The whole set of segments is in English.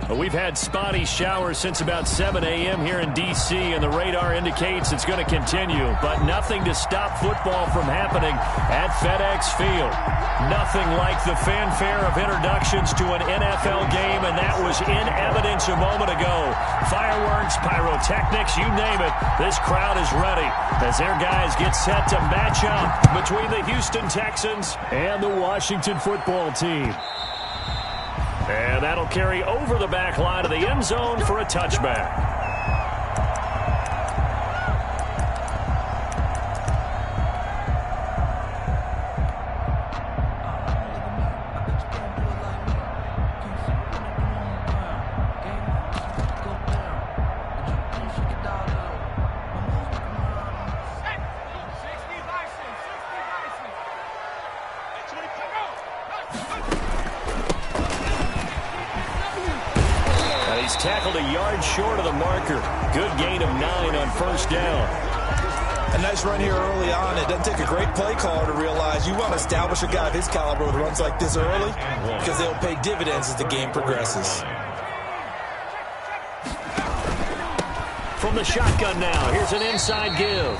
We've had spotty showers since about 7 a.m. here in D.C., and the radar indicates it's going to continue. But nothing to stop football from happening at FedEx Field. Nothing like the fanfare of introductions to an NFL game, and that was in evidence a moment ago. Fireworks, pyrotechnics, you name it. This crowd is ready as their guys get set to match up between the Houston Texans and the Washington football team. And that'll carry over the back line of the end zone for a touchback. He's tackled a yard short of the marker. Good gain of 9 on first down. A nice run here early on. It doesn't take a great play caller to realize you want to establish a guy of his caliber with runs like this early because they'll pay dividends as the game progresses. From the shotgun now, here's an inside give.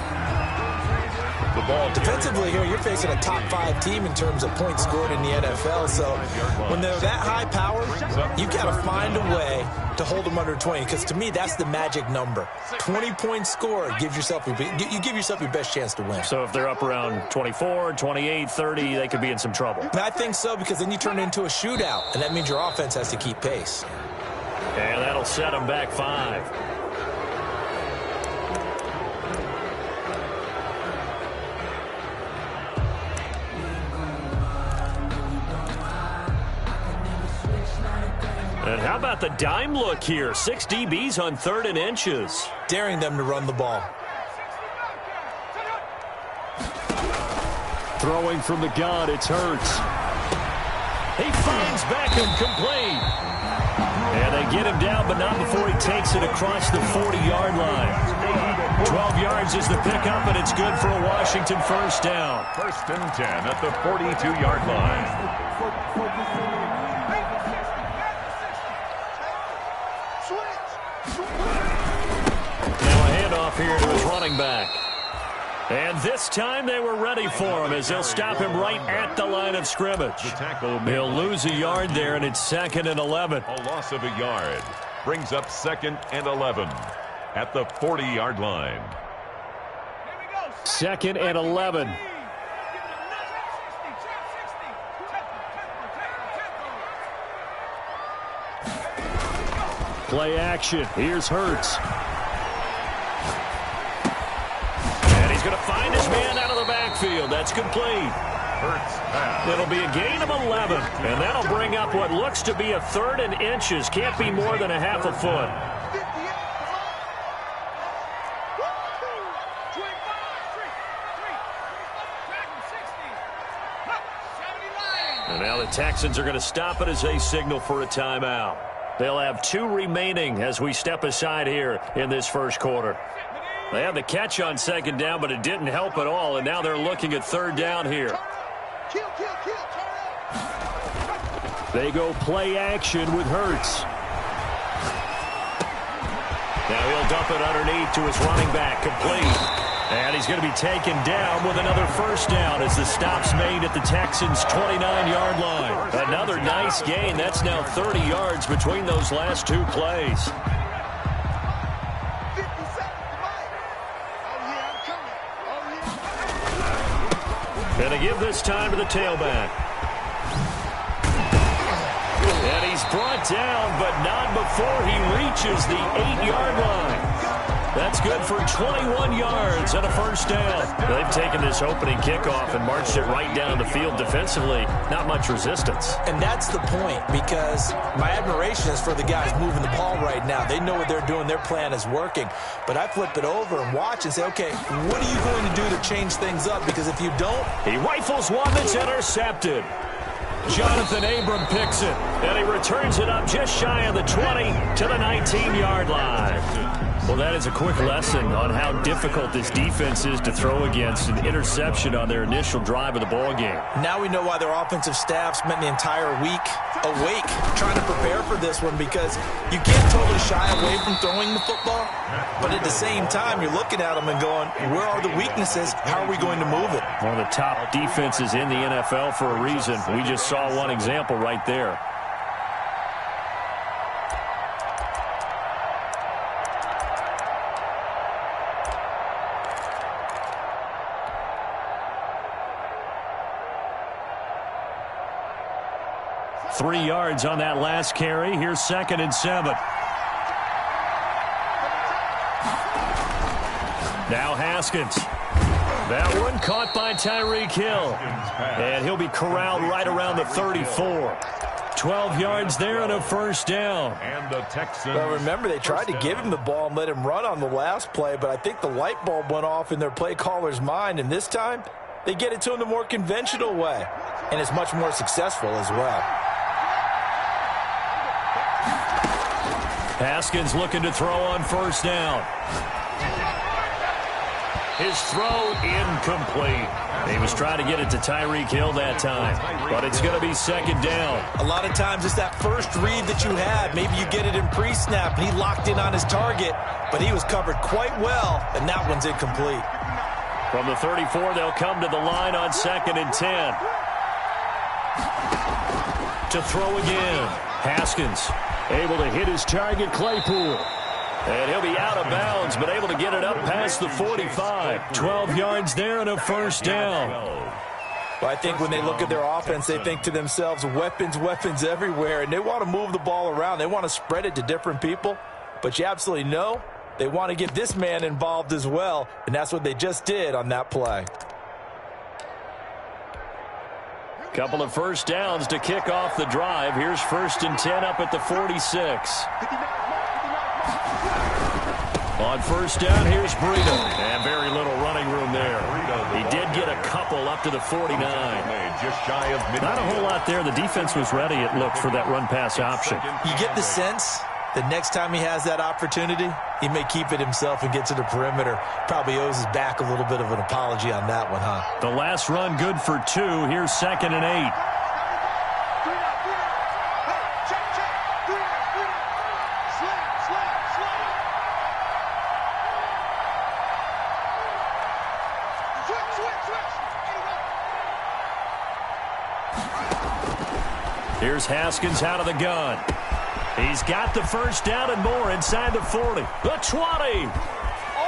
The ball defensively here, you're facing a top 5 team in terms of points scored in the NFL. So when they're that high powered, you've got to find a way to hold them under 20, because to me that's the magic number. 20 points scored gives yourself you give yourself your best chance to win. So if they're up around 24, 28, 30, they could be in some trouble. And I think so, because then you turn it into a shootout, and that means your offense has to keep pace. And that'll set them back 5. And how about the dime look here? 6 DBs on 3rd and inches. Daring them to run the ball. Throwing from the gun, it's Hurts. He finds Beckham complete. And they get him down, but not before he takes it across the 40-yard line. 12 yards is the pickup, and it's good for a Washington first down. 1st and 10 at the 42-yard line. Here to his running back. And this time they were ready for him as they'll stop him right at the line of scrimmage. He'll lose a yard there, and it's 2nd and 11. A loss of a yard brings up 2nd and 11 at the 40-yard line. 2nd and 11. Play action. Here's Hurts. Going to find his man out of the backfield. That's complete. It'll be a gain of 11, and that'll bring up what looks to be a 3rd and inches. Can't be more than a half a foot. And now the Texans are going to stop it as they signal for a timeout. They'll have 2 remaining as we step aside here in this first quarter. They had the catch on 2nd down, but it didn't help at all, and now they're looking at 3rd down here. They go play action with Hurts. Now he'll dump it underneath to his running back, complete. And he's going to be taken down with another first down as the stop's made at the Texans' 29-yard line. Another nice gain. That's now 30 yards between those last 2 plays. Going to give this time to the tailback. And he's brought down, but not before he reaches the 8-yard line. That's good for 21 yards and a first down. They've taken this opening kickoff and marched it right down the field defensively. Not much resistance. And that's the point, because my admiration is for the guys moving the ball right now. They know what they're doing. Their plan is working. But I flip it over and watch and say, okay, what are you going to do to change things up? Because if you don't... He rifles one that's intercepted. Jonathan Abram picks it, and he returns it up just shy of the 20 to the 19-yard line. Well, that is a quick lesson on how difficult this defense is to throw against. An interception on their initial drive of the ball game. Now we know why their offensive staff spent the entire week awake trying to prepare for this one, because you can't totally shy away from throwing the football, but at the same time you're looking at them and going, where are the weaknesses? How are we going to move it? One of the top defenses in the NFL for a reason. We just saw one example right there. Three yards on that last carry. Here's 2nd and 7. Now Haskins. That one caught by Tyreek Hill. And he'll be corralled right around the 34. 12 yards there and a first down. And the Texans. Well, remember, they tried to give him the ball and let him run on the last play, but I think the light bulb went off in their play caller's mind, and this time they get it to him the more conventional way, and it's much more successful as well. Haskins looking to throw on first down. His throw incomplete. He was trying to get it to Tyreek Hill that time, but it's going to be 2nd down. A lot of times it's that first read that you have. Maybe you get it in pre-snap, and he locked in on his target, but he was covered quite well, and that one's incomplete. From the 34, they'll come to the line on 2nd and 10. To throw again. Haskins able to hit his target, Claypool. And he'll be out of bounds, but able to get it up past the 45. 12 yards there and a first down. Well, I think when they look at their offense, they think to themselves, weapons, weapons everywhere, and they want to move the ball around. They want to spread it to different people, but you absolutely know they want to get this man involved as well, and that's what they just did on that play. Couple of first downs to kick off the drive. Here's 1st and 10 up at the 46. On first down, here's Breida. And very little running room there. He did get a couple up to the 49. Not a whole lot there. The defense was ready, it looked, for that run-pass option. You get the sense that next time he has that opportunity, he may keep it himself and get to the perimeter. Probably owes his back a little bit of an apology on that one, huh? The last run good for 2. Here's 2nd and 8. Here's Haskins out of the gun. He's got the first down and more inside the 40. The 20.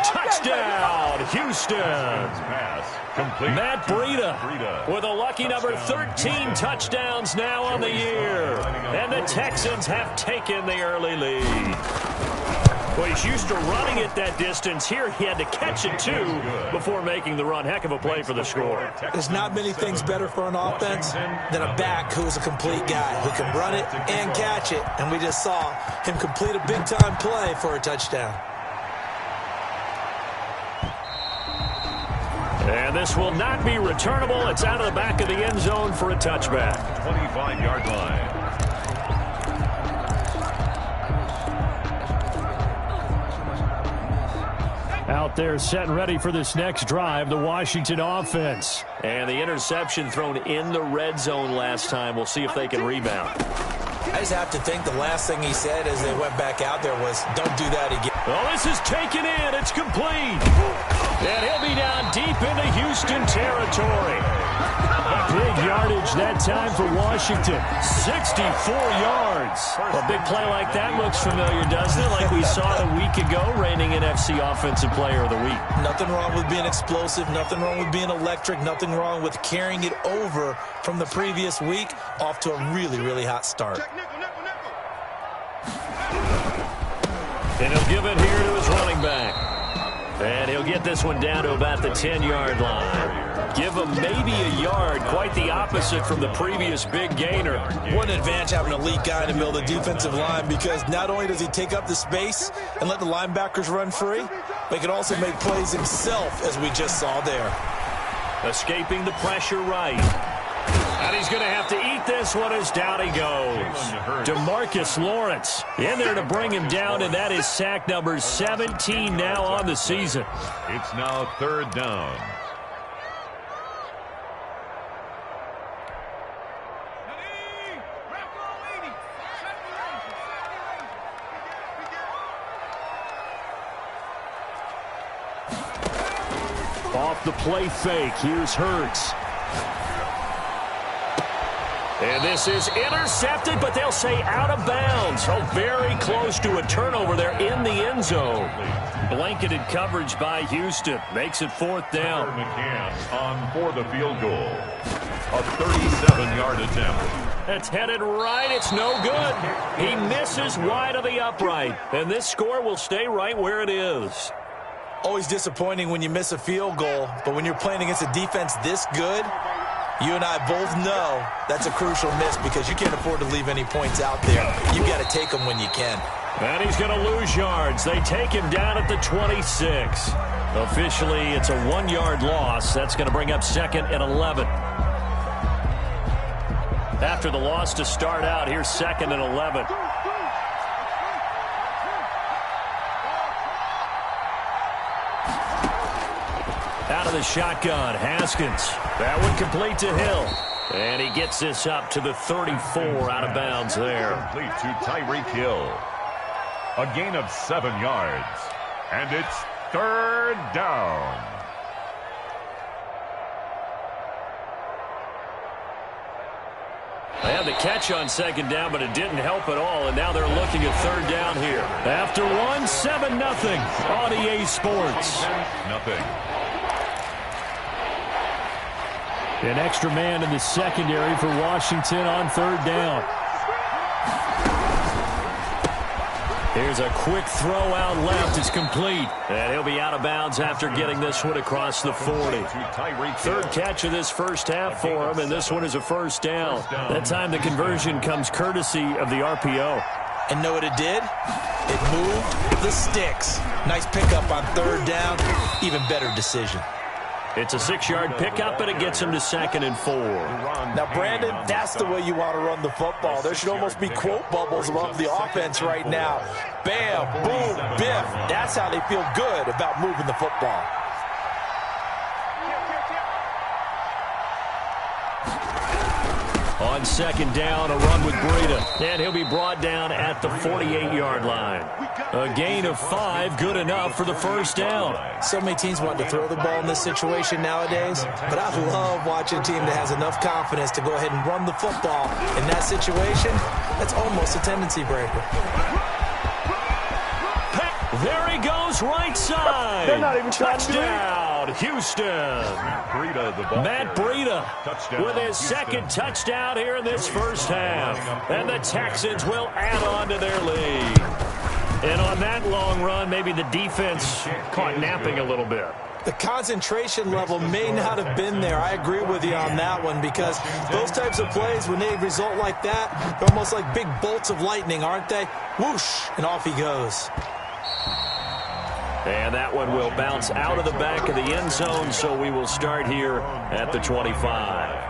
Touchdown, Houston. Matt Breida with a lucky number 13 touchdowns now on the year. And the Texans have taken the early lead. Well, he's used to running it that distance. Here he had to catch it, too, before making the run. Heck of a play for the score. There's not many things better for an offense than a back who is a complete guy, who can run it and catch it. And we just saw him complete a big-time play for a touchdown. And this will not be returnable. It's out of the back of the end zone for a touchback. 25-yard line. Out there set and ready for this next drive, the Washington offense. And the interception thrown in the red zone last time. We'll see if they can rebound. I just have to think the last thing he said as they went back out there was, don't do that again. Oh, this is taken in. It's complete. And he'll be down deep into Houston territory. Big yardage that time for Washington. 64 yards. A big play like that looks familiar, doesn't it? Like we saw a week ago, reigning NFC Offensive Player of the Week. Nothing wrong with being explosive. Nothing wrong with being electric. Nothing wrong with carrying it over from the previous week off to a really, really hot start. And he'll give it here to his running back. And he'll get this one down to about the 10-yard line. Give him maybe a yard, quite the opposite from the previous big gainer. What an advantage having an elite guy in the middle of the defensive line, because not only does he take up the space and let the linebackers run free, but he can also make plays himself, as we just saw there. Escaping the pressure right. And he's going to have to eat this one as down he goes. DeMarcus Lawrence in there to bring him down, and that is sack number 17 now on the season. It's now 3rd down. Off the play fake, here's Hurts. And this is intercepted, but they'll say out of bounds. Oh, very close to a turnover there in the end zone. Blanketed coverage by Houston. Makes it 4th down. McCann on for the field goal. A 37-yard attempt. It's headed right. It's no good. He misses wide of the upright. And this score will stay right where it is. Always disappointing when you miss a field goal, but when you're playing against a defense this good, you and I both know that's a crucial miss because you can't afford to leave any points out there. You got to take them when you can. And he's going to lose yards. They take him down at the 26. Officially, it's a 1-yard loss. That's going to bring up 2nd and 11. After the loss to start out, here's 2nd and 11. Out of the shotgun, Haskins. That one complete to Hill. And he gets this up to the 34 out of bounds there. Complete to Tyreek Hill. A gain of 7 yards. And it's 3rd down. They had the catch on 2nd down, but it didn't help at all. And now they're looking at 3rd down here. After 7-0 on EA Sports. Nothing. An extra man in the secondary for Washington on 3rd down. Here's a quick throw out left. It's complete. And he'll be out of bounds after getting this one across the 40. 3rd catch of this first half for him, and this one is a 1st down. That time the conversion comes courtesy of the RPO. And know what it did? It moved the sticks. Nice pickup on 3rd down. Even better decision. It's a 6-yard pickup, and it gets him to 2nd and 4. Now, Brandon, that's the way you want to run the football. There should almost be quote bubbles above the offense right now. Bam, boom, biff. That's how they feel good about moving the football. On 2nd down, a run with Breida. And he'll be brought down at the 48-yard line. A gain of 5, good enough for the 1st down. So many teams want to throw the ball in this situation nowadays, but I love watching a team that has enough confidence to go ahead and run the football. In that situation, that's almost a tendency breaker. There he goes, right side. They're not even touchdown, Houston. Matt Breida with his second touchdown here in this first half. And the Texans will add on to their lead. And on that long run, maybe the defense caught napping a little bit. The concentration level may not have been there. I agree with you on that one because those types of plays, when they result like that, they're almost like big bolts of lightning, aren't they? Whoosh, and off he goes. And that one will bounce out of the back of the end zone, so we will start here at the 25.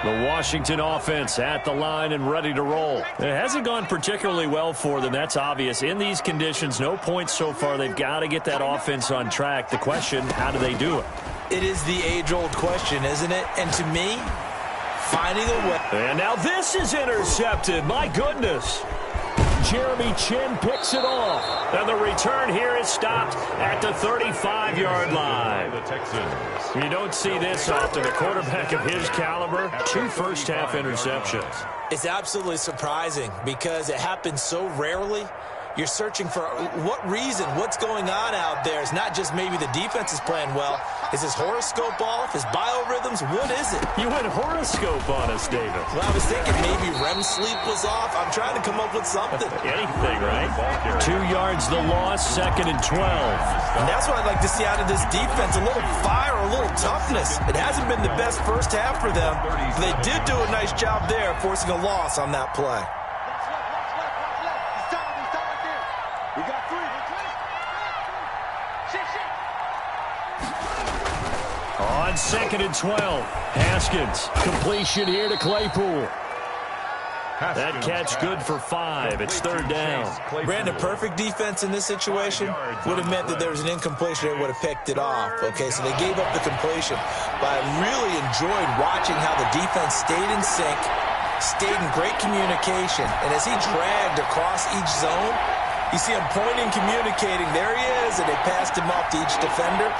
The Washington offense at the line and ready to roll. It hasn't gone particularly well for them, that's obvious. In these conditions, no points so far. They've got to get that offense on track. The question, how do they do it? It is the age-old question, isn't it? And to me, finding a way. And now this is intercepted. My goodness. Jeremy Chin picks it off. And the return here is stopped at the 35-yard line. The Texans. You don't see this often. A quarterback of his caliber, 2 first-half interceptions. It's absolutely surprising because it happens so rarely. You're searching for what reason, what's going on out there. It's not just maybe the defense is playing well. Is his horoscope off? His biorhythms? What is it? You went horoscope on us, David. Well, I was thinking maybe REM sleep was off. I'm trying to come up with something. Anything, right? 2 yards the loss, 2nd and 12. And that's what I'd like to see out of this defense. A little fire, a little toughness. It hasn't been the best first half for them. But they did do a nice job there, forcing a loss on that play. On on 2nd and 12. Haskins, completion here to Claypool. That catch good for 5. It's 3rd down. Brandon, perfect defense in this situation would have meant that there was an incompletion. They would have picked it off. Okay, so they gave up the completion. But I really enjoyed watching how the defense stayed in sync, stayed in great communication. And as he dragged across each zone, you see him pointing, communicating. There he is, and they passed him off to each defender.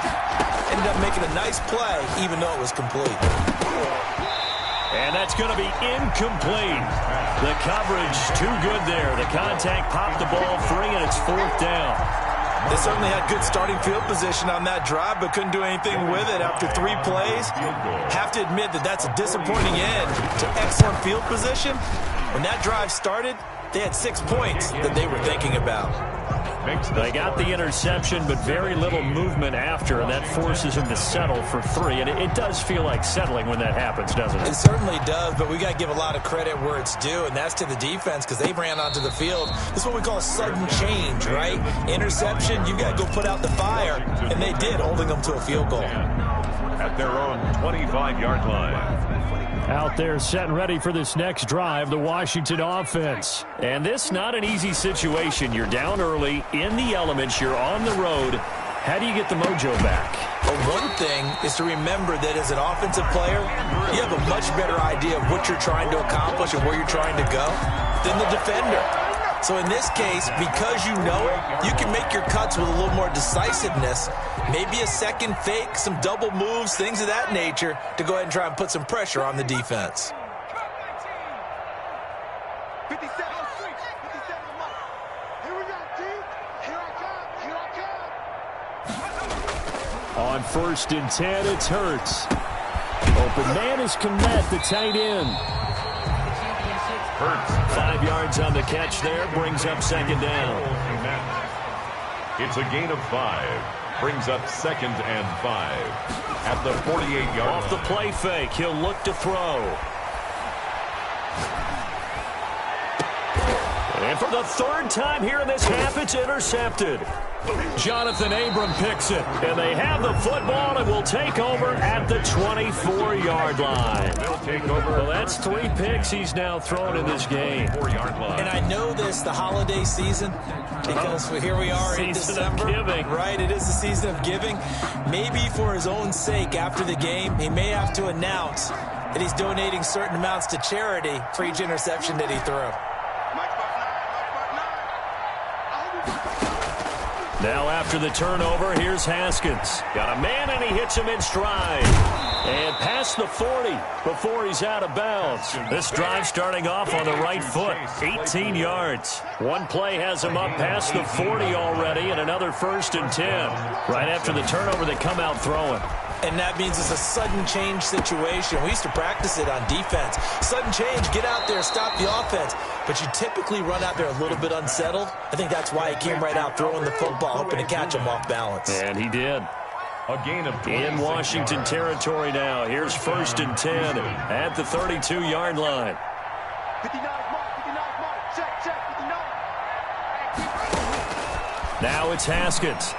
Ended up making a nice play, even though it was complete. And that's going to be incomplete. The coverage too good there. The contact popped the ball free, and it's 4th down. They certainly had good starting field position on that drive, but couldn't do anything with it after 3 plays. Have to admit that that's a disappointing end to excellent field position. When that drive started, they had 6 points that they were thinking about. They got the interception, but very little movement after, and that forces them to settle for 3. And it does feel like settling when that happens, doesn't it? It certainly does, but we got to give a lot of credit where it's due, and that's to the defense because they ran onto the field. This is what we call sudden change, right? Interception, you got to go put out the fire, and they did, holding them to a field goal. At their own 25-yard line. Out there set and ready for this next drive, the Washington offense. And this not an easy situation. You're down early, in the elements, you're on the road. How do you get the mojo back? Well, one thing is to remember that as an offensive player, you have a much better idea of what you're trying to accomplish and where you're trying to go than the defender. So in this case, because you know it, you can make your cuts with a little more decisiveness, maybe a second fake, some double moves, things of that nature, to go ahead and try and put some pressure on the defense. On 1st and 10, it's Hurts. Open man is Kmet, the tight end. Hurts. 5 yards on the catch there, brings up 2nd down. It's a gain of 5. Brings up 2nd and 5. At the 48-yard line. Off the play fake, he'll look to throw. And for the 3rd time here in this half, it's intercepted. Jonathan Abram picks it, and they have the football and will take over at the 24-yard line. Well, that's 3 picks he's now thrown in this game. And I know this, the holiday season, because here we are in December. Season of giving. Right, it is the season of giving. Maybe for his own sake, after the game, he may have to announce that he's donating certain amounts to charity for each interception that he threw. Now after the turnover, here's Haskins. Got a man, and he hits him in stride. And past the 40 before he's out of bounds. This drive starting off on the right foot. 18 yards. One play has him up past the 40 already, and another 1st and 10. Right after the turnover, they come out throwing. And that means it's a sudden change situation. We used to practice it on defense. Sudden change, get out there, stop the offense. But you typically run out there a little bit unsettled. I think that's why he came right out throwing the football, hoping to catch him off balance. And he did. A gain of in Washington territory now. Here's 1st and 10 at the 32-yard line. Now it's Haskins.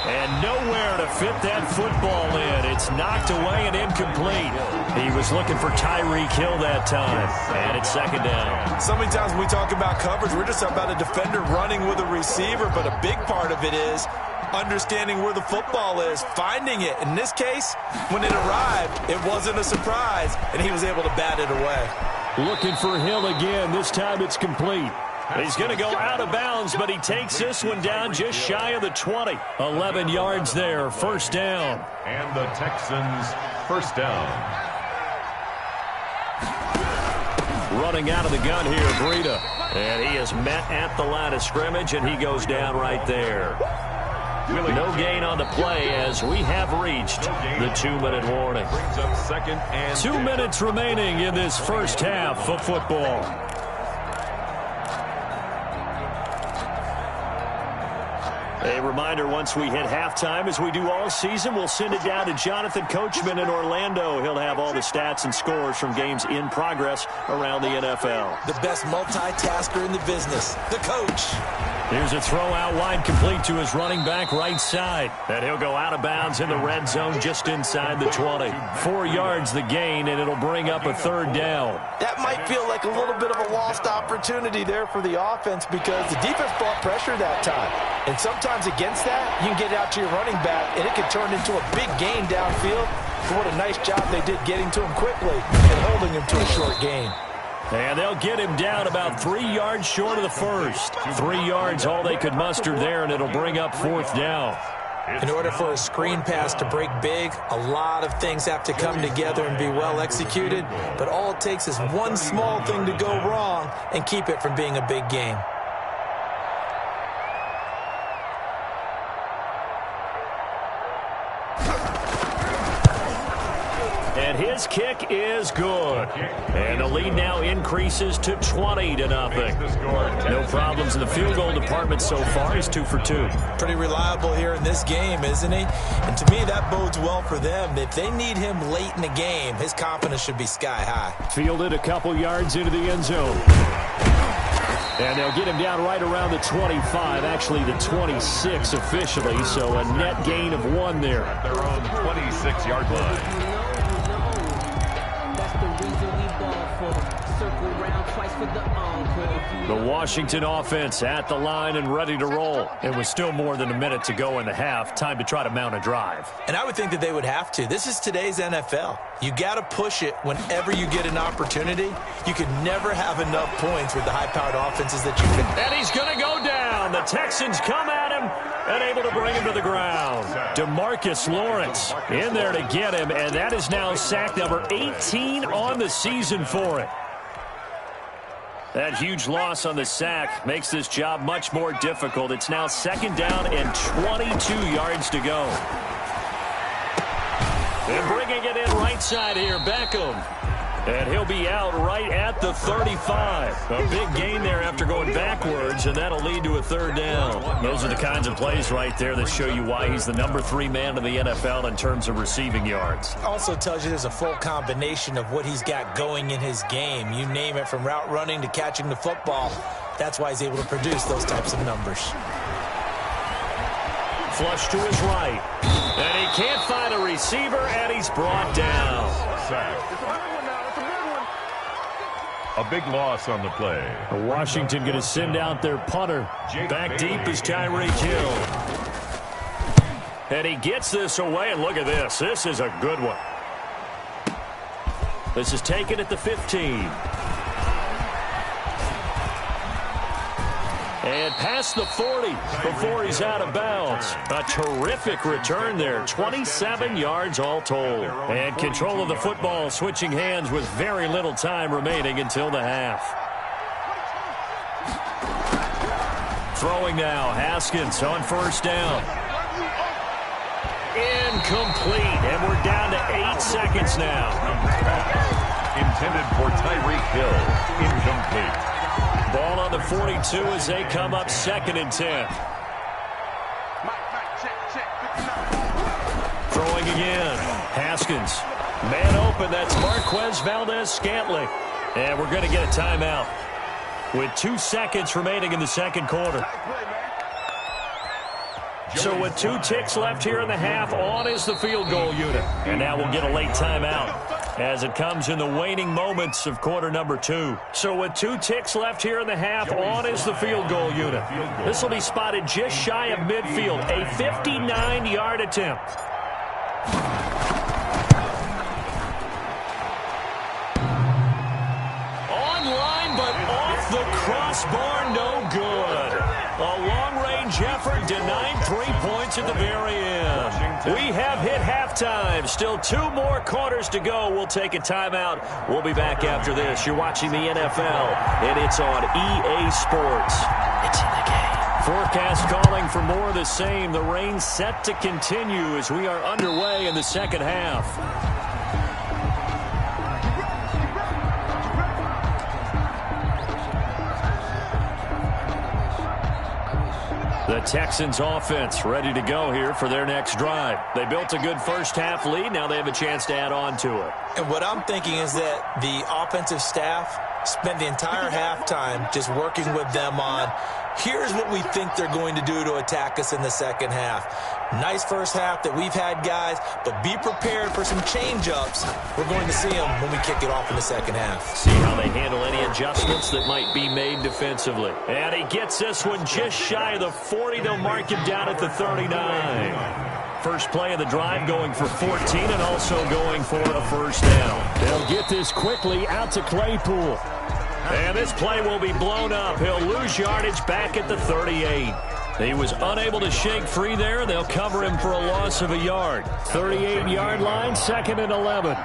And nowhere to fit that football in. It's knocked away and incomplete. He was looking for Tyreek Hill that time. And it's 2nd down. So many times when we talk about coverage, we're just about a defender running with a receiver. But a big part of it is understanding where the football is, finding it. In this case, when it arrived, it wasn't a surprise. And he was able to bat it away. Looking for Hill again. This time it's complete. He's going to go out of bounds, but he takes this one down just shy of the 20. 11 yards there, 1st down. And the Texans, 1st down. Running out of the gun here, Breida. And he is met at the line of scrimmage, and he goes down right there. No gain on the play as we have reached the 2-minute warning. 2 minutes remaining in this first half of football. A reminder, once we hit halftime, as we do all season, we'll send it down to Jonathan Coachman in Orlando. He'll have all the stats and scores from games in progress around the NFL. The best multitasker in the business, the coach. Here's a throw out wide, complete to his running back right side. And he'll go out of bounds in the red zone just inside the 20. 4 yards the gain, and it'll bring up a third down. That might feel like a little bit of a lost opportunity there for the offense because the defense brought pressure that time. And sometimes against that, you can get out to your running back, and it can turn into a big gain downfield. But what a nice job they did getting to him quickly and holding him to a short gain. And they'll get him down about 3 yards short of the first. 3 yards all they could muster there, and it'll bring up fourth down. In order for a screen pass to break big, a lot of things have to come together and be well executed. But all it takes is one small thing to go wrong and keep it from being a big game. And his kick is good. And the lead now increases to 20-0. No problems in the field goal department so far. He's 2 for 2. Pretty reliable here in this game, isn't he? And to me, that bodes well for them. If they need him late in the game, his confidence should be sky high. Fielded a couple yards into the end zone. And they'll get him down right around the 25, actually the 26 officially, so a net gain of 1 there. At their own 26-yard line. The Washington offense at the line and ready to roll. It was still more than a minute to go in the half. Time to try to mount a drive. And I would think that they would have to. This is today's NFL. You got to push it whenever you get an opportunity. You can never have enough points with the high-powered offenses that you can. And he's going to go down. The Texans come at him and able to bring him to the ground. DeMarcus Lawrence in there to get him, and that is now sack number 18 on the season for it. That huge loss on the sack makes this job much more difficult. It's now second down and 22 yards to go. And bringing it in right side here, Beckham. And he'll be out right at the 35. A big gain there after going backwards, and that'll lead to a third down. Those are the kinds of plays right there that show you why he's the number 3 man in the NFL in terms of receiving yards. Also tells you there's a full combination of what he's got going in his game. You name it, from route running to catching the football. That's why he's able to produce those types of numbers. Flush to his right. And he can't find a receiver, and he's brought down. Sack. A big loss on the play. Washington going to send out their punter. Back deep is Tyreek Hill. And he gets this away, and look at this. This is a good one. This is taken at the 15. And past the 40 before he's out of bounds. A terrific return there. 27 yards all told. And control of the football switching hands with very little time remaining until the half. Throwing now. Haskins on first down. Incomplete. And we're down to 8 seconds now. Intended for Tyreek Hill. Incomplete. Ball on the 42 as they come up 2nd and 10. Throwing again. Haskins. Man open. That's Marquez Valdez-Scantling. And we're going to get a timeout with 2 seconds remaining in the second quarter. So with 2 ticks left here in the half, on is the field goal unit. And now we'll get a late timeout as it comes in the waning moments of quarter number 2. So with 2 ticks left here in the half, on is the field goal unit. This will be spotted just shy of midfield, a 59-yard attempt. Online, but off the crossbar, no good. A long-range effort denied 3 points at the very end. We have hit halftime. Still 2 more quarters to go. We'll take a timeout. We'll be back after this. You're watching the NFL, and it's on EA Sports. It's in the game. Forecast calling for more of the same. The rain set to continue as we are underway in the second half. The Texans offense ready to go here for their next drive. They built a good first half lead. Now they have a chance to add on to it. And what I'm thinking is that the offensive staff spent the entire halftime just working with them on, here's what we think they're going to do to attack us in the second half. Nice first half that we've had, guys, but be prepared for some change-ups. We're going to see them when we kick it off in the second half. See how they handle any adjustments that might be made defensively. And he gets this one just shy of the 40. They'll mark him down at the 39. First play of the drive going for 14 and also going for a first down. They'll get this quickly out to Claypool. And this play will be blown up. He'll lose yardage back at the 38. He was unable to shake free there. They'll cover him for a loss of a yard. 38-yard line, 2nd and 11.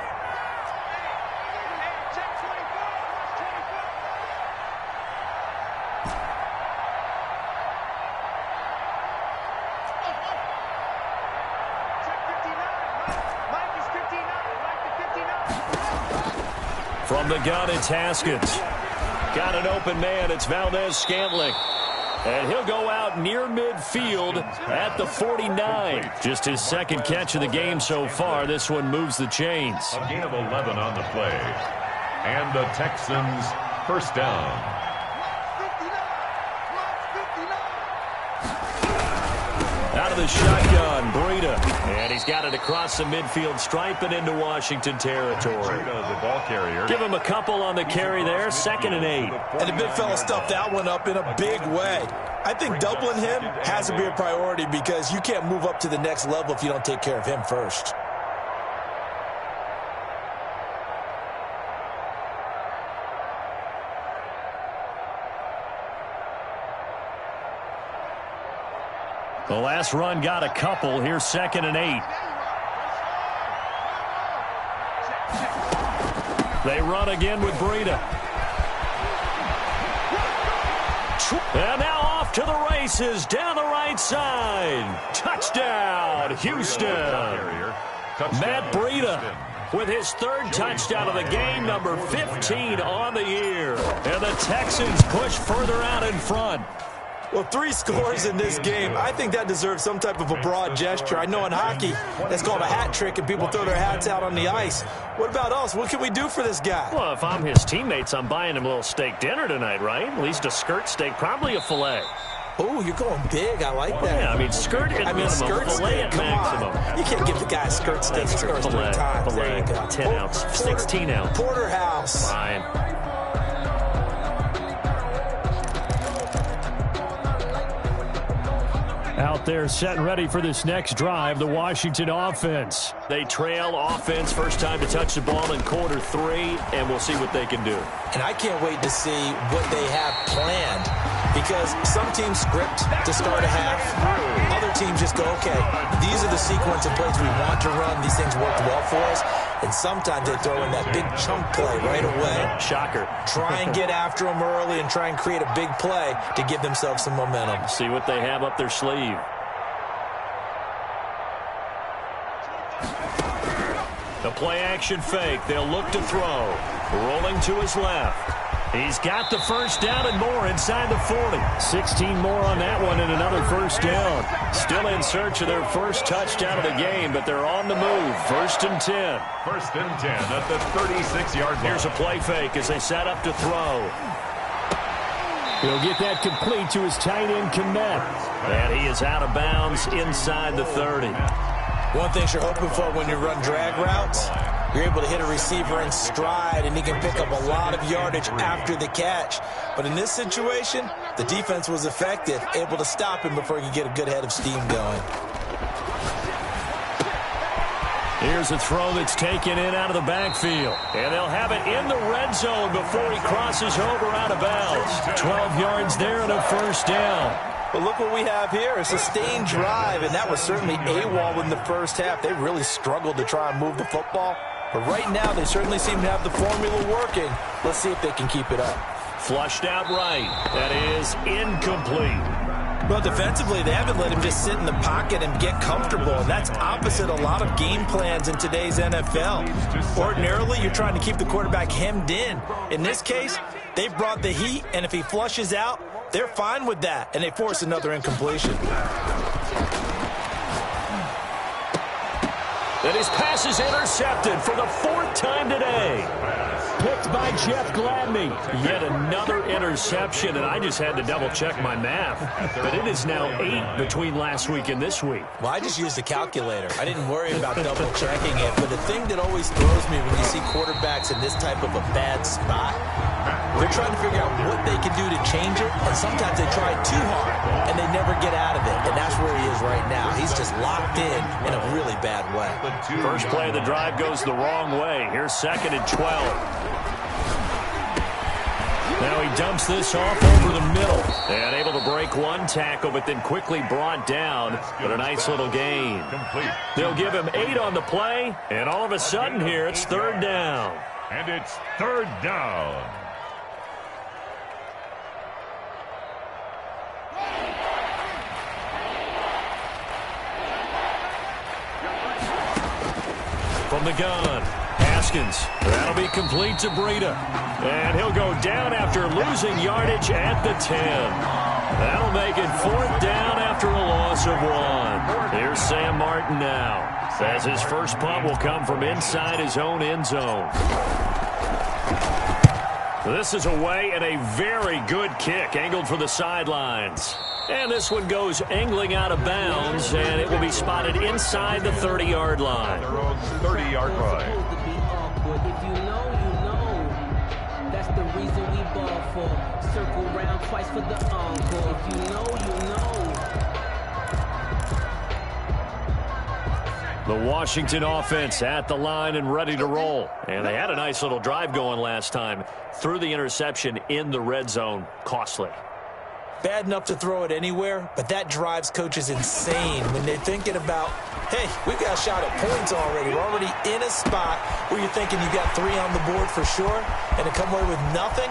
From the gun, it's Haskins. Got an open man. It's Valdez-Scantling. And he'll go out near midfield at the 49. Just his second catch of the game so far. This one moves the chains. A gain of 11 on the play. And the Texans first down. Out of the shotgun, Breida. And he's got it across the midfield stripe and into Washington territory. Breida, the ball carrier. Give him a couple on the carry there, 2nd and 8. And the big fella stuffed that one up in a big way. I think doubling him has to be a priority because you can't move up to the next level if you don't take care of him first. The last run got a couple. Here's 2nd and 8. They run again with Breida. And now off to the races down the right side. Touchdown, Houston. Matt Breida with his 3rd touchdown of the game, number 15 on the year. And the Texans push further out in front. Well, 3 scores in this game. I think that deserves some type of a broad gesture. I know in hockey, that's called a hat trick, and people throw their hats out on the ice. What about us? What can we do for this guy? Well, if I'm his teammates, I'm buying him a little steak dinner tonight, right? At least a skirt steak, probably a filet. Oh, you're going big. I like that. Yeah, I mean, skirt at minimum, skirt filet at maximum. You can't give the guy a skirt steak scores 3 times. Filet, 10 ounce, 16 ounce. Porterhouse. Fine. Out there set and ready for this next drive, the Washington offense. They trail offense, first time to touch the ball in quarter 3, and we'll see what they can do. And I can't wait to see what they have planned because some teams script to start a half. Other teams just go, okay, these are the sequence of plays we want to run. These things worked well for us. And sometimes they throw in that big chunk play right away. Shocker. Try and get after them early and try and create a big play to give themselves some momentum. See what they have up their sleeve. The play action fake. They'll look to throw. Rolling to his left. He's got the first down and more inside the 40. 16 more on that one and another first down. Still in search of their first touchdown of the game, but they're on the move. 1st and 10. 1st and 10 at the 36-yard line. Here's a play fake as they set up to throw. He'll get that complete to his tight end, Kmet. And he is out of bounds inside the 30. One thing you're hoping for when you run drag routes, you're able to hit a receiver in stride, and he can pick up a lot of yardage after the catch. But in this situation, the defense was effective, able to stop him before he could get a good head of steam going. Here's a throw that's taken in out of the backfield. And they'll have it in the red zone before he crosses over out of bounds. 12 yards there and a first down. But look what we have here, a sustained drive, and that was certainly AWOL in the first half. They really struggled to try and move the football. But right now, they certainly seem to have the formula working. Let's see if they can keep it up. Flushed out right. That is incomplete. Well, defensively, they haven't let him just sit in the pocket and get comfortable, and that's opposite a lot of game plans in today's NFL. Ordinarily, you're trying to keep the quarterback hemmed in. In this case, they brought the heat, and if he flushes out, they're fine with that, and they force another incompletion. And his pass is intercepted for the 4th time today. Picked by Jeff Gladney. Yet another interception, and I just had to double-check my math. But it is now 8 between last week and this week. Well, I just used a calculator. I didn't worry about double-checking it. But the thing that always throws me when you see quarterbacks in this type of a bad spot, they're trying to figure out what they can do to change it, and sometimes they try too hard, and they never get out of it. And that's where he is right now. He's just locked in a really bad way. First play of the drive goes the wrong way. Here's 2nd and 12. Now he dumps this off over the middle. And able to break one tackle, but then quickly brought down. But a nice little gain. They'll give him 8 on the play, and all of a sudden here it's 3rd down. And it's 3rd down. From the gun, Haskins. That'll be complete to Breida. And he'll go down after losing yardage at the 10. That'll make it 4th down after a loss of 1. Here's Sam Martin now, as his first punt will come from inside his own end zone. This is away, and a very good kick angled for the sidelines. And this one goes angling out of bounds, and it will be spotted inside the 30-yard line. Their own 30-yard line. If you know, you know. That's the reason we ball for. Circle round twice for the encore. If you know, you know. The Washington offense at the line and ready to roll. And they had a nice little drive going last time. Threw the interception in the red zone. Costly. Bad enough to throw it anywhere, but that drives coaches insane when they're thinking about, hey, we've got a shot at points already. We're already in a spot where you're thinking you got 3 on the board for sure, and to come away with nothing,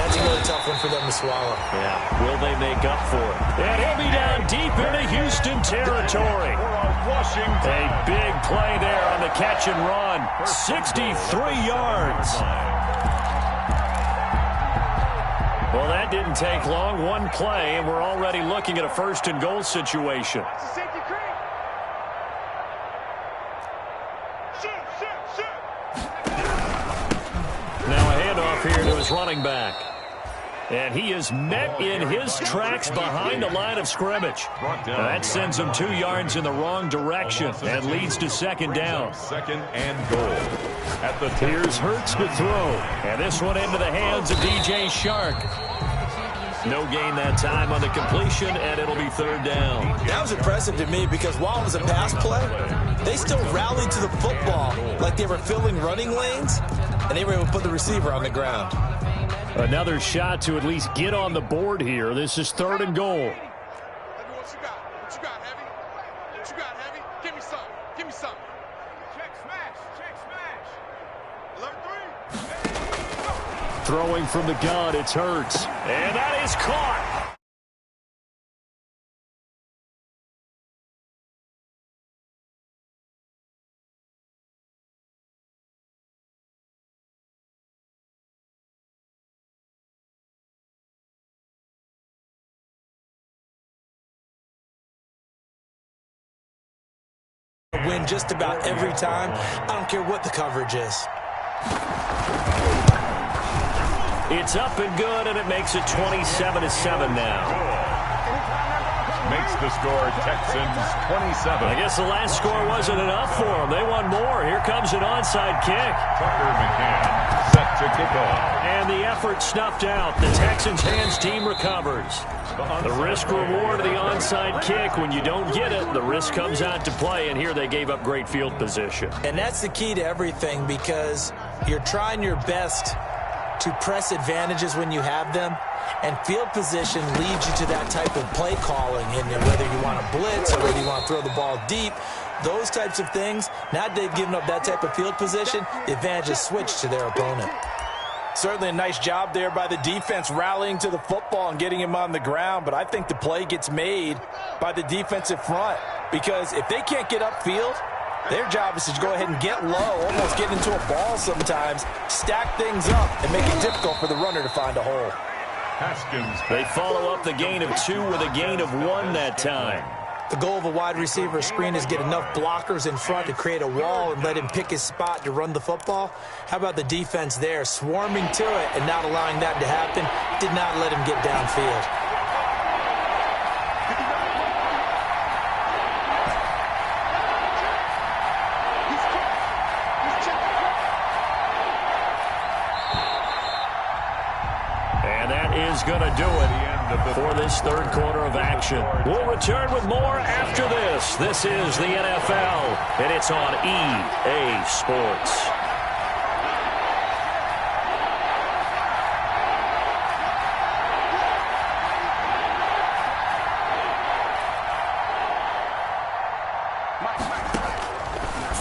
that's a really tough one for them to swallow. Yeah, will they make up for it? And he'll be down deep into Houston territory. A big play there on the catch and run. 63 yards. Well, that didn't take long. One play, and we're already looking at a 1st and goal situation. Now a handoff here to his running back. And he is met in his tracks behind the line of scrimmage. That sends him 2 yards in the wrong direction and leads to 2nd down. 2nd and goal. At the Here's Hurts to throw. And this one into the hands of DJ Shark. No gain that time on the completion, and it'll be 3rd down. That was impressive to me because while it was a pass play, they still rallied to the football like they were filling running lanes, and they were able to put the receiver on the ground. Another shot to at least get on the board here. This is 3rd and goal. What you got? What you got, Heavy? What you got, Heavy? Give me something. Give me something. Check smash. Check smash. Alert 3. Throwing from the gun, it's Hurts. And that is caught. Win just about every time. I don't care what the coverage is. It's up and good, and it makes it 27-7 now. makes the score Texans 27. I guess the last score wasn't enough for them. They want more. Here comes an onside kick. Tucker McCann set to kick off. And the effort snuffed out. The Texans hands team recovers. The risk reward of the onside kick. When you don't get it, the risk comes out to play, and here they gave up great field position. And that's the key to everything, because you're trying your best to press advantages when you have them, and field position leads you to that type of play calling. And whether you want to blitz or whether you want to throw the ball deep, those types of things, now that they've given up that type of field position, the advantage is switched to their opponent. Certainly a nice job there by the defense rallying to the football and getting him on the ground, but I think the play gets made by the defensive front, because if they can't get upfield, their job is to go ahead and get low, almost get into a ball sometimes, stack things up, and make it difficult for the runner to find a hole. Haskins. They follow up the gain of 2 with a gain of 1 that time. The goal of a wide receiver screen is get enough blockers in front to create a wall and let him pick his spot to run the football. How about the defense there, swarming to it and not allowing that to happen? Did not let him get downfield. And that is going to do it for this third quarter of action. We'll return with more after this. This is the NFL, and it's on EA Sports.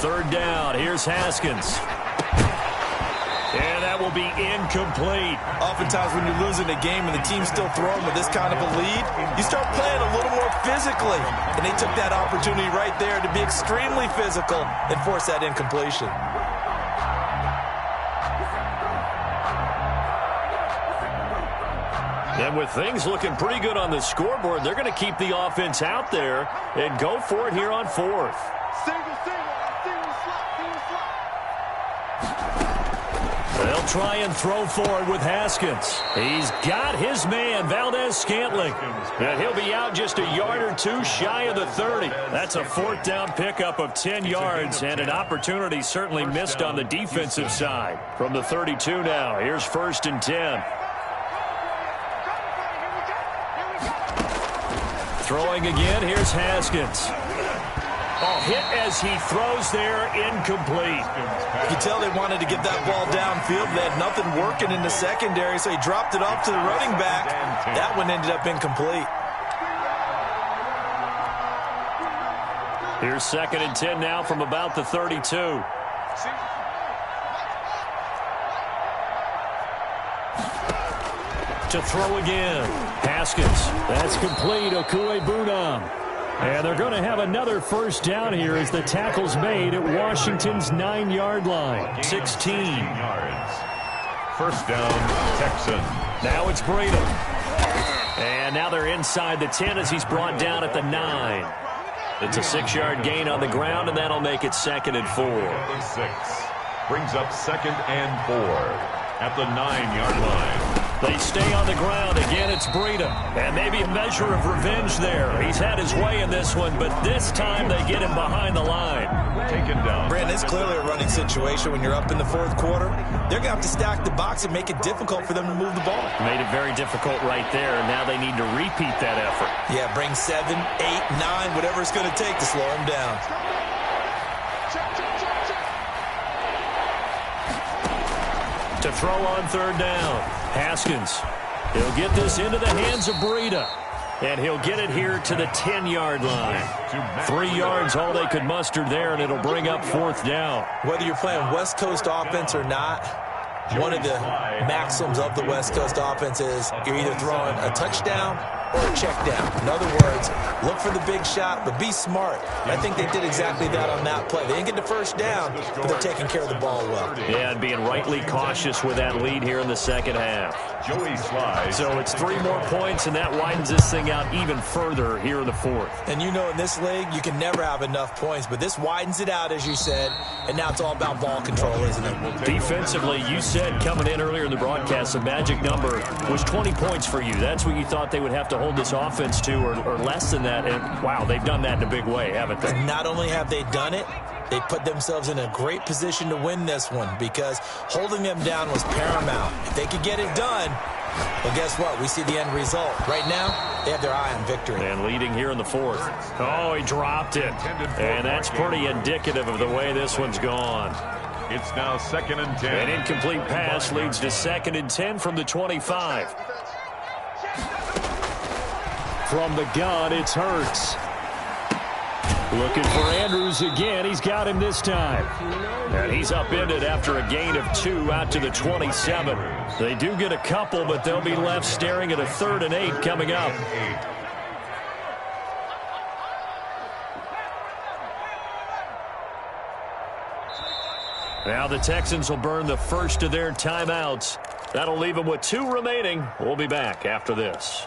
Third down. Here's Haskins. And that will be incomplete. Oftentimes when you're losing a game and the team's still throwing with this kind of a lead, you start playing a little more physically. And they took that opportunity right there to be extremely physical and force that incompletion. And with things looking pretty good on the scoreboard, they're going to keep the offense out there and go for it here on fourth. They'll try and throw for it with Haskins. He's got his man, Valdez-Scantling. And he'll be out just a yard or two shy of the 30. That's a fourth down pickup of 10 yards and an opportunity certainly missed on the defensive side. From the 32 now, here's 1st and 10. Throwing again, here's Haskins. Hit as he throws there, incomplete. You can tell they wanted to get that ball downfield. They had nothing working in the secondary, so he dropped it off to the running back. That one ended up incomplete. Here's 2nd and 10 now from about the 32. To throw again. Haskins. That's complete. Okuegbunam. And they're going to have another first down here as the tackle's made at Washington's 9-yard line. 16 yards. First down, Texans. Now it's Breida. And now they're inside the 10 as he's brought down at the 9. It's a 6-yard gain on the ground, and that'll make it 2nd and 4. 6 brings up 2nd and 4 at the 9-yard line. They stay on the ground. Again, it's Breida. And maybe a measure of revenge there. He's had his way in this one, but this time they get him behind the line. Taken down. Brandon, it's clearly a running situation when you're up in the fourth quarter. They're going to have to stack the box and make it difficult for them to move the ball. Made it very difficult right there, and now they need to repeat that effort. Yeah, bring 7, 8, 9, whatever it's going to take to slow them down. To throw on 3rd down. Haskins. He'll get this into the hands of Breida. And he'll get it here to the 10-yard line. 3 yards all they could muster there, and it'll bring up 4th down. Whether you're playing West Coast offense or not, one of the maxims of the West Coast offense is you're either throwing a touchdown or a check down. In other words, look for the big shot, but be smart. I think they did exactly that on that play. They didn't get the first down, but they're taking care of the ball well. Yeah, and being rightly cautious with that lead here in the second half. Joey slides. So it's 3 more points, and that widens this thing out even further here in the 4th. And you know in this league, you can never have enough points, but this widens it out, as you said, and now it's all about ball control, isn't it? Defensively, you said coming in earlier in the broadcast, the magic number was 20 points for you. That's what you thought they would have to hold this offense to, or less than that. And, wow, they've done that in a big way, haven't they? Not only have they done it, they put themselves in a great position to win this one because holding them down was paramount. If they could get it done, well, guess what? We see the end result. Right now, they have their eye on victory. And leading here in the 4th. Oh, he dropped it. And that's pretty indicative of the way this one's gone. It's now 2nd and 10. An incomplete pass leads to 2nd and 10 from the 25. From the gun, it's Hurts. Looking for Andrews again. He's got him this time. And he's upended after a gain of 2 out to the 27. They do get a couple, but they'll be left staring at a 3rd and 8 coming up. Now the Texans will burn the first of their timeouts. That'll leave them with 2 remaining. We'll be back after this.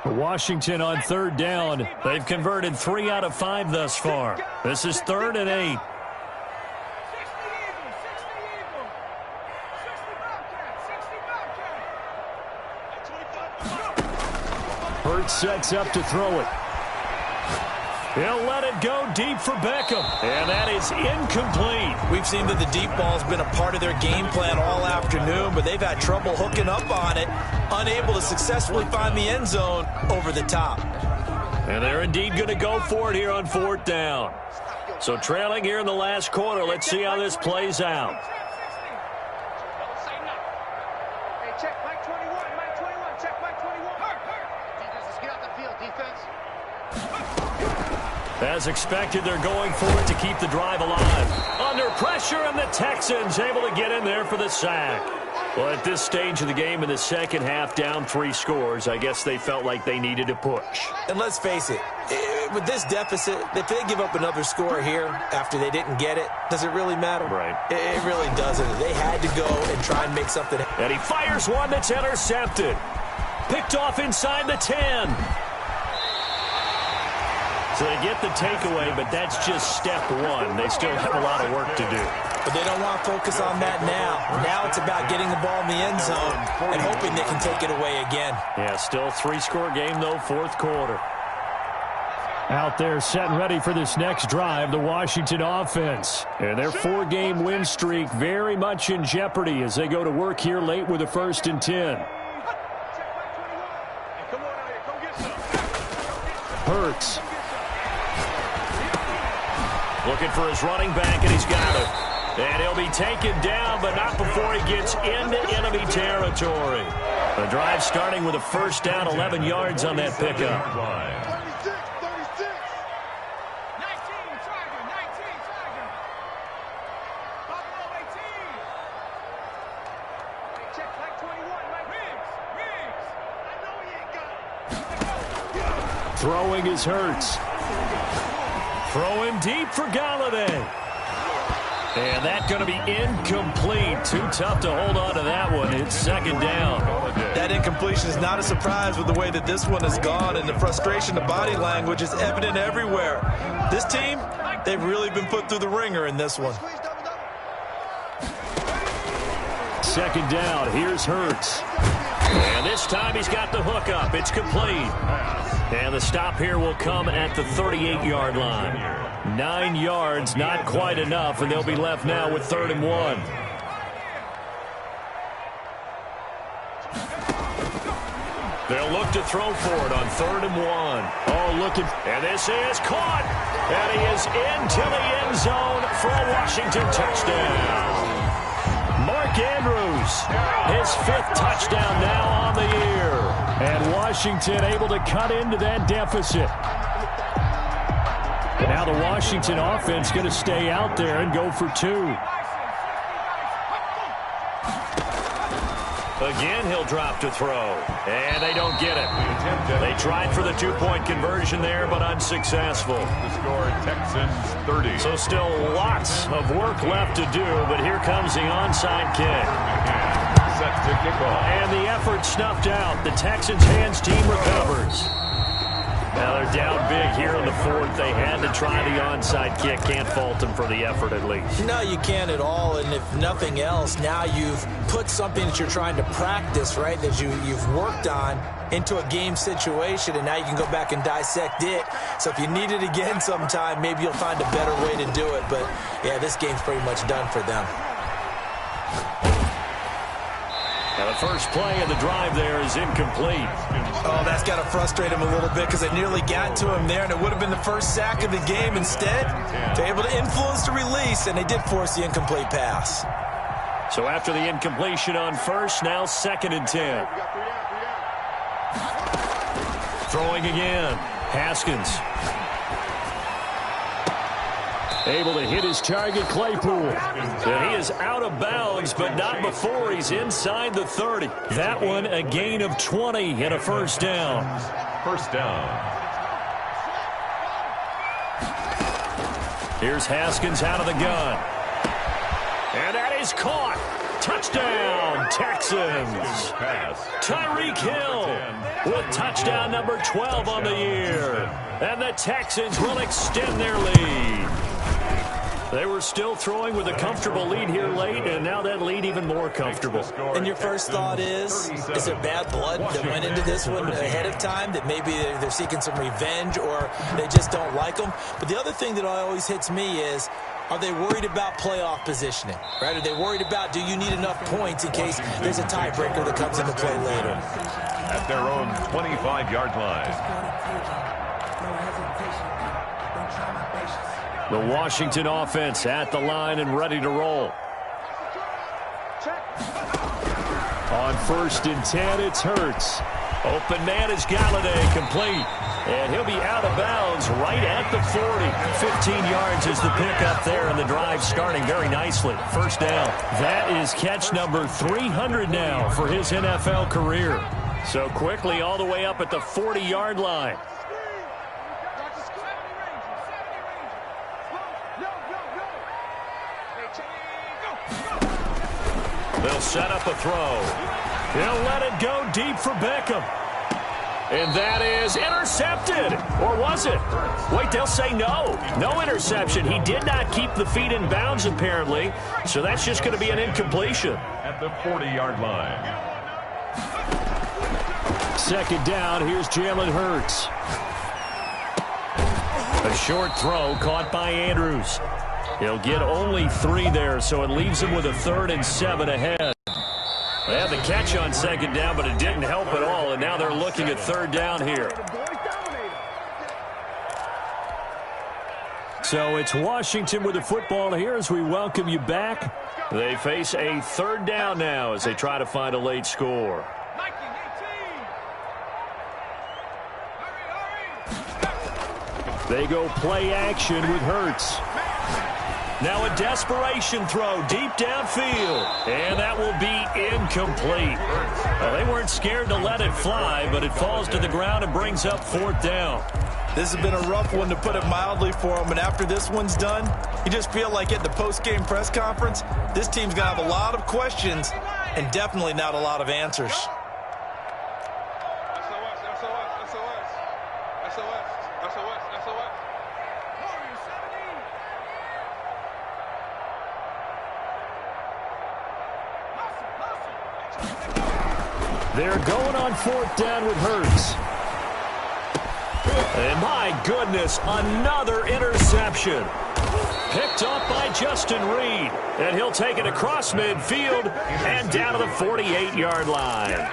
Washington on third down. They've converted 3 out of 5 thus far. This is 3rd and 8. Hurts sets up to throw it. He'll let it go deep for Beckham. And that is incomplete. We've seen that the deep ball has been a part of their game plan all afternoon, but they've had trouble hooking up on it, unable to successfully find the end zone over the top. And they're indeed going to go for it here on 4th down. So trailing here in the last quarter. Let's see how this plays out. As expected, they're going for it to keep the drive alive. Under pressure, and the Texans able to get in there for the sack. Well, at this stage of the game in the second half, down 3 scores, I guess they felt like they needed to push. And let's face it, with this deficit, if they give up another score here after they didn't get it, does it really matter? Right. It really doesn't. They had to go and try and make something. And he fires one that's intercepted. Picked off inside the 10. So they get the takeaway, but that's just step 1. They still have a lot of work to do. But they don't want to focus on that now. Now it's about getting the ball in the end zone and hoping they can take it away again. Yeah, still 3-score game, though, 4th quarter. Out there set and ready for this next drive, the Washington offense. And their 4-game win streak very much in jeopardy as they go to work here late with a 1st and 10. Hurts. Looking for his running back, and he's got it. And he'll be taken down, but not before he gets into enemy territory. The drive starting with a 1st down, 11 yards on that pickup. 36. 19, Tiger. Buffalo 18. Hey, check like 21, Mike Riggs. I know he ain't got it. Throwing is Hurts. Throwing deep for Galladay. And that's going to be incomplete. Too tough to hold on to that one. It's 2nd down. That incompletion is not a surprise with the way that this one has gone, and the frustration, the body language is evident everywhere. This team, they've really been put through the ringer in this one. 2nd down. Here's Hurts. And this time he's got the hook up. It's complete. And the stop here will come at the 38-yard line. 9 yards, not quite enough, and they'll be left now with 3rd and 1. They'll look to throw for it on 3rd and 1. Oh, looking. And this is caught. And he is into the end zone for a Washington touchdown. Mark Andrews, his 5th touchdown now on the year. And Washington able to cut into that deficit. Now the Washington offense going to stay out there and go for 2. Again, he'll drop to throw. And they don't get it. They tried for the 2-point conversion there, but unsuccessful. The score, Texans 30. So still lots of work left to do, but here comes the onside kick. Set to kick off. And the effort snuffed out. The Texans hands team recovers. Now they're down big here in the 4th. They had to try the onside kick. Can't fault them for the effort at least. No, you can't at all. And if nothing else, now you've put something that you're trying to practice, right, that you've worked on into a game situation, and now you can go back and dissect it. So if you need it again sometime, maybe you'll find a better way to do it. But, yeah, this game's pretty much done for them. Now the first play of the drive there is incomplete. Oh, that's got to frustrate him a little bit because they nearly got to him there, and it would have been the first sack of the game. Instead, they're able to influence the release, and they did force the incomplete pass. So after the incompletion on 1st, now 2nd and 10. Throwing again. Haskins. Able to hit his target, Claypool. And he is out of bounds, but not before he's inside the 30. That one a gain of 20 and a 1st down. 1st down. Here's Haskins out of the gun. And that is caught. Touchdown, Texans. Tyreek Hill with touchdown number 12 on the year. And the Texans will extend their lead. They were still throwing with a comfortable lead here late, and now that lead even more comfortable. And your first thought is there bad blood that went into this one ahead of time, that maybe they're seeking some revenge or they just don't like them? But the other thing that always hits me is, are they worried about playoff positioning? Right? Are they worried about, do you need enough points in case there's a tiebreaker that comes into play later? At their own 25-yard line. The Washington offense at the line and ready to roll. On 1st and 10, it's Hurts. Open man is Galladay, complete. And he'll be out of bounds right at the 40. 15 yards is the pickup there, and the drive starting very nicely. First down. That is catch number 300 now for his NFL career. So quickly all the way up at the 40-yard line. They'll set up a throw. He'll let it go deep for Beckham. And that is intercepted. Or was it? Wait, they'll say no. No interception. He did not keep the feet in bounds, apparently. So that's just going to be an incompletion. At the 40-yard line. Second down, here's Jalen Hurts. A short throw caught by Andrews. He'll get only 3 there, so it leaves him with a 3rd and 7 ahead. They had the catch on second down, but it didn't help at all, and now they're looking at 3rd down here. So it's Washington with the football here as we welcome you back. They face a 3rd down now as they try to find a late score. They go play action with Hurts. Now a desperation throw deep downfield. And that will be incomplete. Well, they weren't scared to let it fly, but it falls to the ground and brings up 4th down. This has been a rough one, to put it mildly, for them. And after this one's done, you just feel like at the post-game press conference, this team's going to have a lot of questions and definitely not a lot of answers. They're going on 4th down with Hurts. And my goodness, another interception. Picked up by Justin Reed. And he'll take it across midfield and down to the 48-yard line.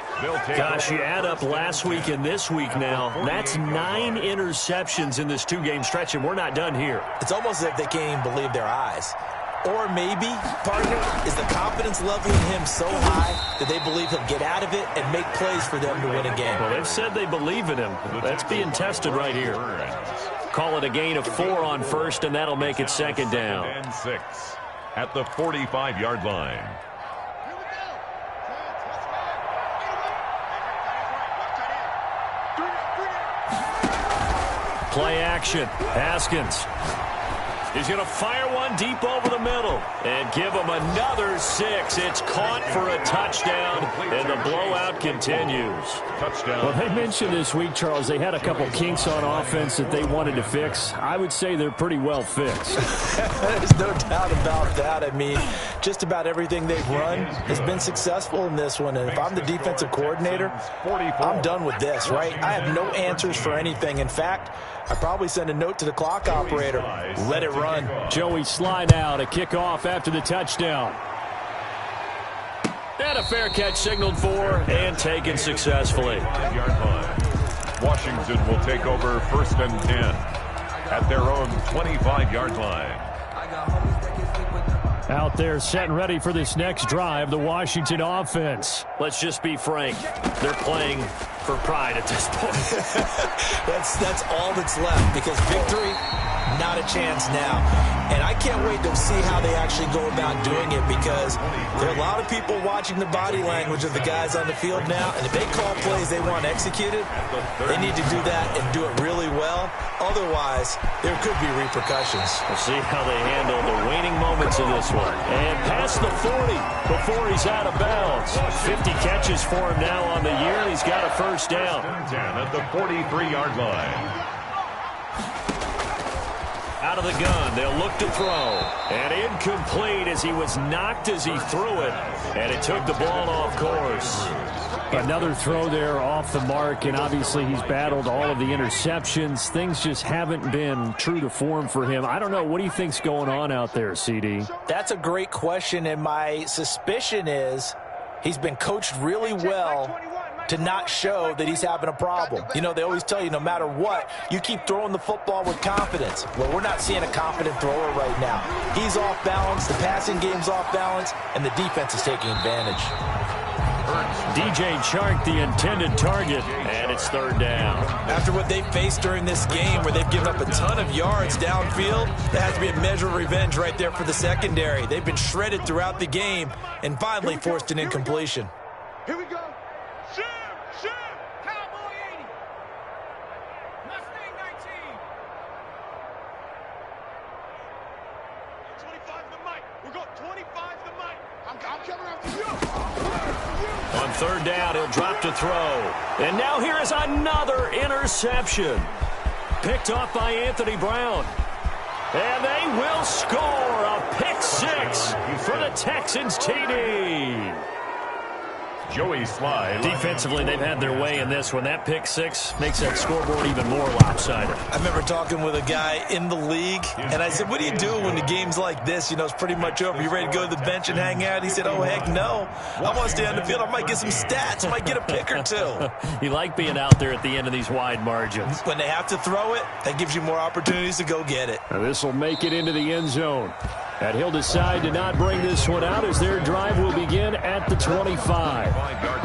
Gosh, you add up last week and this week now. That's 9 interceptions in this 2-game stretch, and we're not done here. It's almost as if they can't even believe their eyes. Or maybe, partner, is the confidence level in him so high that they believe he'll get out of it and make plays for them to win a game. Well, they've said they believe in him. That's being tested right here. Call it a gain of 4 on 1st, and that'll make it 2nd down. And 6 at the 45-yard line. Play action. Haskins. He's going to fire one deep over the middle and give him another 6. It's caught for a touchdown, and the blowout continues. Touchdown. Well, they mentioned this week, Charles, they had a couple kinks on offense that they wanted to fix. I would say they're pretty well fixed. There's no doubt about that. I mean, just about everything they've run has been successful in this one. And if I'm the defensive coordinator, I'm done with this, right? I have no answers for anything. In fact, I probably send a note to the clock operator. Let it run. Joey slide out, a kickoff after the touchdown. And a fair catch signaled for and taken successfully. Washington will take over 1st and 10 at their own 25-yard line. Out there set and ready for this next drive, the Washington offense. Let's just be frank. They're playing for pride at this point. That's all that's left, because victory, not a chance now. And I can't wait to see how they actually go about doing it, because there are a lot of people watching the body language of the guys on the field now, and if they call plays they want executed, they need to do that and do it really well. Otherwise, there could be repercussions. We'll see how they handle the waning moments of this one. And past the 40 before he's out of bounds. 50 catches for him now on the year. He's got a first down. 10 at the 43-yard line. Out of the gun, they'll look to throw. And incomplete as he was knocked as he threw it. And it took the ball off course. Another throw there off the mark, and obviously he's battled all of the interceptions. Things just haven't been true to form for him. I don't know. What do you think's going on out there, CD? That's a great question, and my suspicion is he's been coached really well to not show that he's having a problem. You know, they always tell you no matter what, you keep throwing the football with confidence. Well, we're not seeing a confident thrower right now. He's off balance, the passing game's off balance, and the defense is taking advantage. DJ Chark, the intended target, and it's third down. After what they've faced during this game where they've given up a ton of yards downfield, there has to be a measure of revenge right there for the secondary. They've been shredded throughout the game and finally forced an incompletion. Here we go. Shoot! Cowboy 80. Mustang 19. 25 the mic. We're going 25 the mic. I'm coming after you. On third down, he'll drop to throw. And now here is another interception. Picked off by Anthony Brown. And they will score a pick six for the Texans TD. Joey Slye. Defensively, they've had their way in this one. That pick six makes that scoreboard even more lopsided. I remember talking with a guy in the league, and I said, what do you do when the game's like this? You know, it's pretty much over. You ready to go to the bench and hang out? He said, oh, heck no. I want to stay on the field. I might get some stats. I might get a pick or two. You like being out there at the end of these wide margins. When they have to throw it, that gives you more opportunities to go get it. This will make it into the end zone. And he'll decide to not bring this one out as their drive will begin at the 25. 5-yard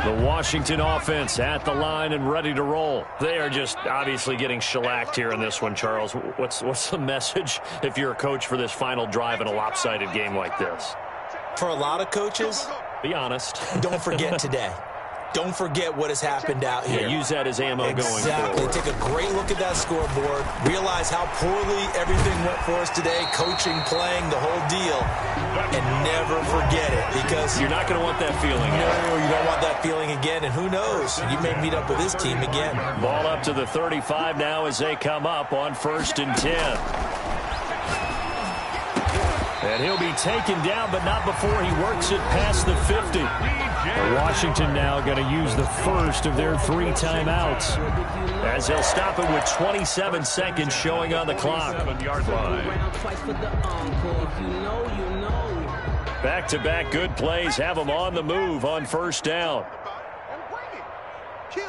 line. The Washington offense at the line and ready to roll. They are just obviously getting shellacked here in this one, Charles. What's the message if you're a coach for this final drive in a lopsided game like this? For a lot of coaches, be honest. Don't forget today. Don't forget what has happened out here. Yeah, use that as ammo going forward. Exactly. Take a great look at that scoreboard. Realize how poorly everything went for us today. Coaching, playing, the whole deal. And never forget it because you're not going to want that feeling again. No, you don't want that feeling again. And who knows? You may meet up with this team again. Ball up to the 35 now as they come up on 1st and 10. And he'll be taken down, but not before he works it past the 50. Washington now going to use the first of their 3 timeouts as they'll stop it with 27 seconds showing on the clock. 7-yard line. Back-to-back good plays have them on the move on 1st down. Kill.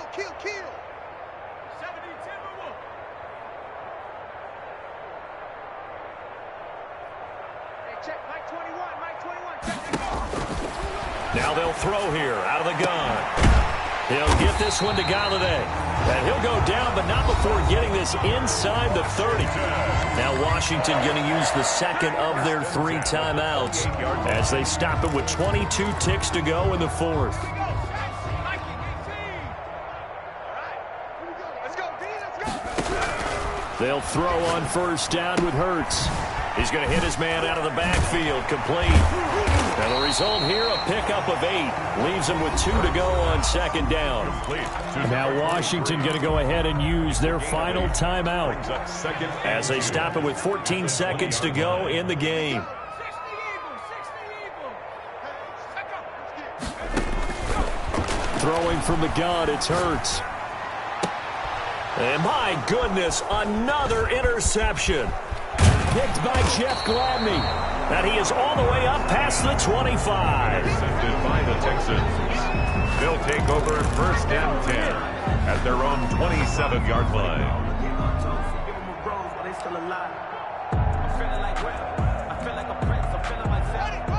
Now they'll throw here out of the gun. He'll get this one to Galladay. And he'll go down, but not before getting this inside the 30. Now Washington going to use the second of their 3 timeouts as they stop it with 22 ticks to go in the 4th. They'll throw on 1st down with Hurts. He's going to hit his man out of the backfield, complete. And the result here, a pickup of 8. Leaves him with 2 to go on 2nd down. Now Washington going to go ahead and use their final timeout as they stop it with 14 seconds to go in the game. Throwing from the gun, it's Hurts. And my goodness, another interception. Picked by Jeff Gladney. And he is all the way up past the 25. Intercepted by the Texans. They'll take over 1st and 10 at their own 27-yard line.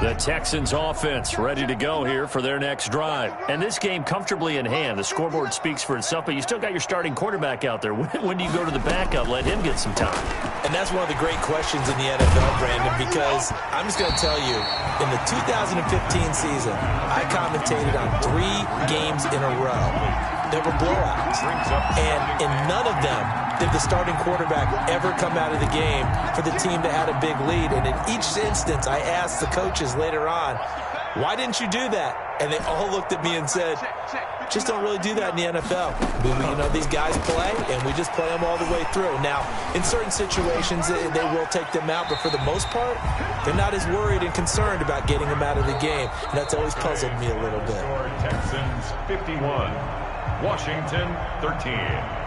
The Texans offense ready to go here for their next drive. And this game comfortably in hand. The scoreboard speaks for itself, but you still got your starting quarterback out there. When do you go to the backup? Let him get some time. And that's one of the great questions in the NFL, Brandon, because I'm just going to tell you, in the 2015 season, I commentated on 3 games in a row that were blowouts. And in none of them did the starting quarterback ever come out of the game for the team that had a big lead. And in each instance, I asked the coaches later on, why didn't you do that? And they all looked at me and said, just don't really do that in the NFL. You know, these guys play, and we just play them all the way through. Now, in certain situations, they will take them out, but for the most part, they're not as worried and concerned about getting them out of the game. And that's always puzzled me a little bit. Texans 51, Washington 13.